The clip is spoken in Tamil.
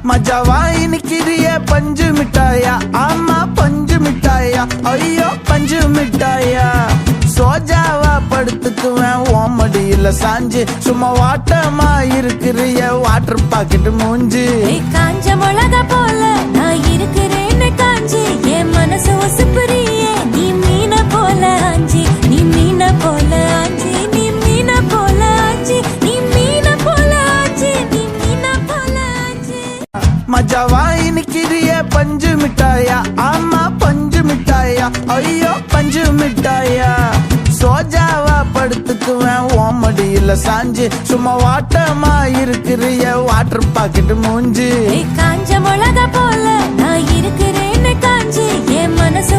மஜாவா இனிக்கிறிய பஞ்சு மிட்டாயா, ஆமா பஞ்சு மிட்டாயா, ஐயோ பஞ்சு மிட்டாயா. சோஜாவா படுத்துக்குவேன் ஓமடியில சாஞ்சு, சும்மா வாட்டமா இருக்கிறிய வாட்டர் பாக்கெட் மூஞ்சி. காஞ்ச மிளகா போல நான் இருக்கிறேன்னு காஞ்சி, என் மனசு ஒசுப்புறிய நீ மீன போல ஆஞ்சி, நீ மீன போல ஆஞ்சி, நீ மீன போல ஆஞ்சி, நீ மீன போல ஆஞ்சி, நீ மீன போல ஆஞ்சி. மஜாவா இனிக்கிறிய பஞ்சு மிட்டாயா, ஆமா பஞ்சு மிட்டாயா, ஐயோ பஞ்சு மிட்டாயா. சோஜாவா படுத்துக்குவேன் ஓமடியில சாஞ்சு, சும்மா வாட்டமா இருக்கிறிய வாட்டர் பாக்கெட் மூஞ்சி. காஞ்ச மிளகா போல நான் இருக்கிறேன்னு காஞ்சி, என் மனசு